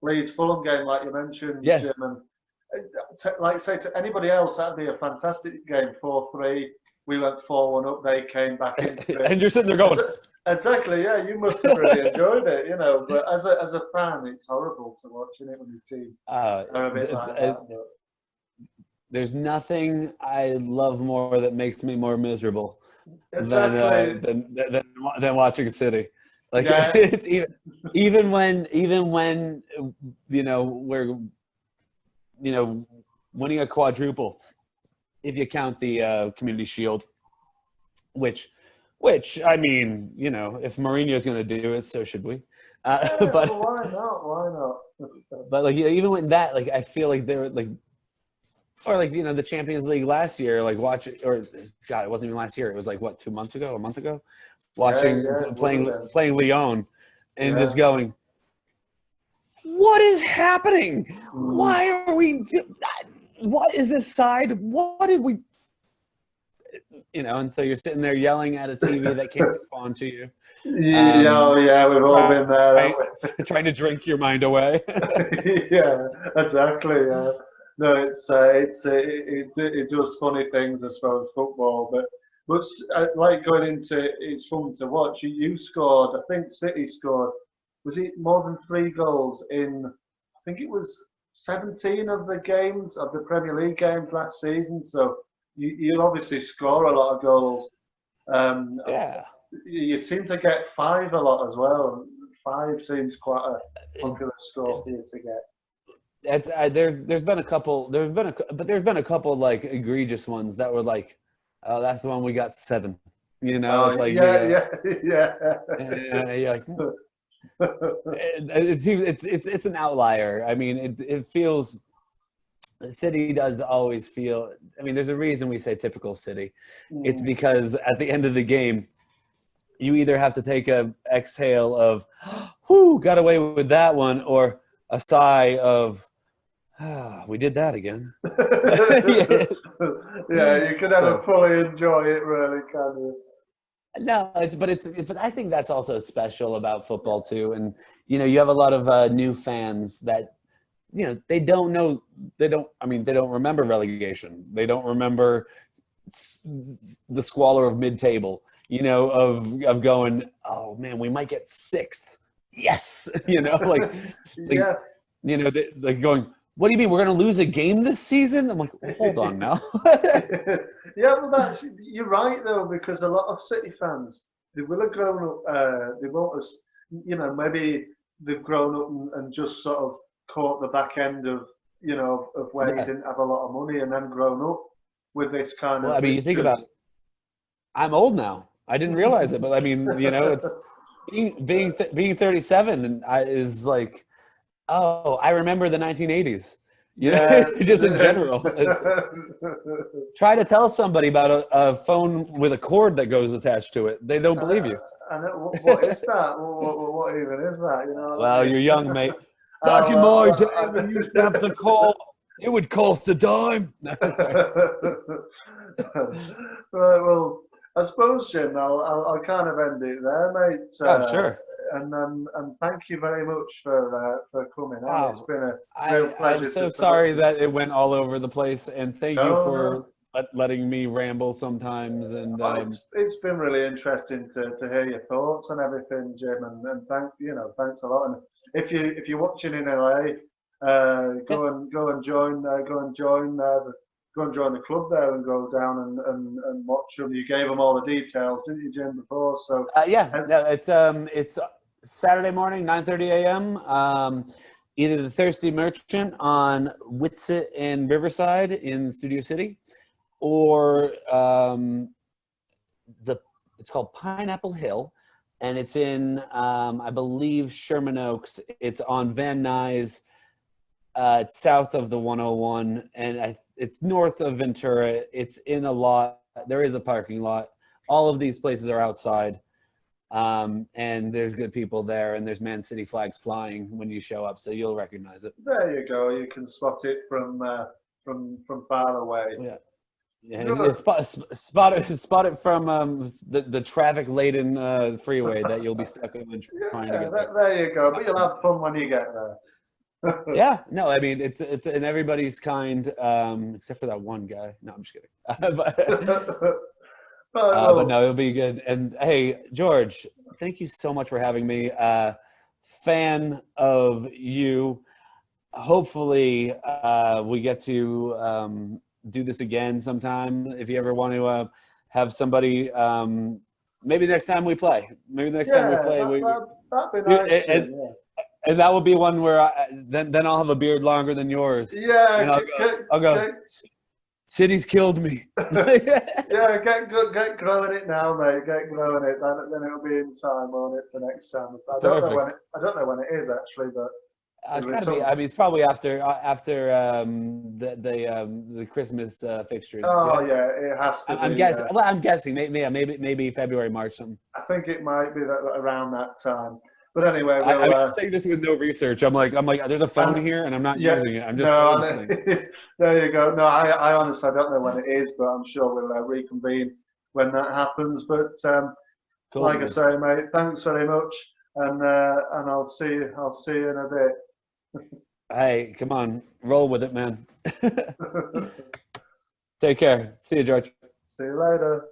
Leeds Fulham game, like you mentioned, Jim, and like I say, to anybody else, that'd be a fantastic game. 4-3. We went 4-1 up. They came back into it. And you're sitting there going, exactly, yeah. You must have really enjoyed it, you know. But as a fan, it's horrible to watch, isn't it, when your team are a bit like that. But there's nothing I love more that makes me more miserable than watching City. Like it's even when you know we're winning a quadruple, if you count the Community Shield, which I mean, you know, if Mourinho's going to do it, so should we. But well, why not? Why not? But like even with that, like I feel like they're like. Or like, you know, the Champions League last year, like God, it wasn't even last year. It was like what, 2 months ago, a month ago, playing Lyon, and just going, what is happening? Why are we? What is this side? What did we? You know, and so you're sitting there yelling at a TV that can't respond to you. Yeah, we've all been there. Trying to drink your mind away. Yeah, exactly. Yeah. No, it does funny things, I suppose, football. But like going into, it's fun to watch. You scored, I think City scored, was it more than 3 goals in, I think it was 17 of the games, of the Premier League games last season. So you obviously score a lot of goals. You seem to get 5 a lot as well. 5 seems quite a popular score for you to get. There's been a couple like egregious ones that were like, oh, that's the one we got 7. You know, it's like yeah. It's an outlier. I mean, it feels. City does always feel. I mean, there's a reason we say typical City. It's because at the end of the game, you either have to take a exhale of, whoo, got away with that one, or a sigh of, we did that again. Yeah, you can never So- fully enjoy it, really, can you? No, but I think that's also special about football too. And you have a lot of new fans that they don't know, they don't remember relegation. They don't remember the squalor of mid-table. Of going, oh man, we might get sixth. Yes, like Yeah. they're going, what do you mean we're going to lose a game this season? I'm like, well, hold on now. Yeah, well, you're right though, because a lot of City fans, they will have grown up. They won't have, maybe they've grown up and just sort of caught the back end of where you didn't have a lot of money, and then grown up with this kind of. Well, I mean, you think about it. I'm old now. I didn't realize it, but I mean, it's being 37 and is like, oh, I remember the 1980s. Yeah. Just in general. Try to tell somebody about a phone with a cord that goes attached to it. They don't believe you. What is that? What even is that? Well, you're young, mate. Back in my day, we used to have to call. It would cost a dime. No, Right, well, I suppose, Jim, I'll kind of end it there, mate. Oh, sure. And thank you very much for coming on. Wow. It's been a real pleasure. I'm so sorry that it went all over the place, and thank you for letting me ramble sometimes. And it's been really interesting to hear your thoughts and everything, Jim. And thanks a lot. And if you're watching in LA, go and join the club there and go down and watch them. You gave them all the details, didn't you, Jim, before? So it's Saturday morning, 9:30 a.m. Either the Thirsty Merchant on Whitsett and Riverside in Studio City, or it's called Pineapple Hill, and it's in I believe Sherman Oaks. It's on Van Nuys. It's south of the 101, and it's north of Ventura. It's in a lot. There is a parking lot. All of these places are outside, and there's good people there, and there's Man City flags flying when you show up, so you'll recognize it. There you go. You can spot it from far away. Yeah. Yeah, spot it from the traffic-laden freeway that you'll be stuck on trying to get there. There you go. But you'll have fun when you get there. Yeah, no, I mean it's and everybody's kind, except for that one guy. No, I'm just kidding. But no, it'll be good. And hey, George, thank you so much for having me. Fan of you. Hopefully, we get to do this again sometime. If you ever want to have somebody, maybe next time we play. Maybe next time we play, that'd be nice. And that will be one where then I'll have a beard longer than yours. Yeah, and I'll go. City's killed me. Yeah, get growing it now, mate. Get growing it. Then it'll be in time on it for next time. I don't know when it is actually, but it's gotta be. I mean, it's probably after the Christmas fixtures. Oh yeah, it has to. I'm guessing. Well, I'm guessing. Maybe February, March, something. I think it might be around that time. But anyway, I'm saying this with no research. I'm like, there's a phone here, and I'm not using it. I'm just saying this thing. There you go. No, I honestly don't know when it is, but I'm sure we'll reconvene when that happens. But cool, like I say, mate, thanks very much, and I'll see you in a bit. Hey, come on, roll with it, man. Take care. See you, George. See you later.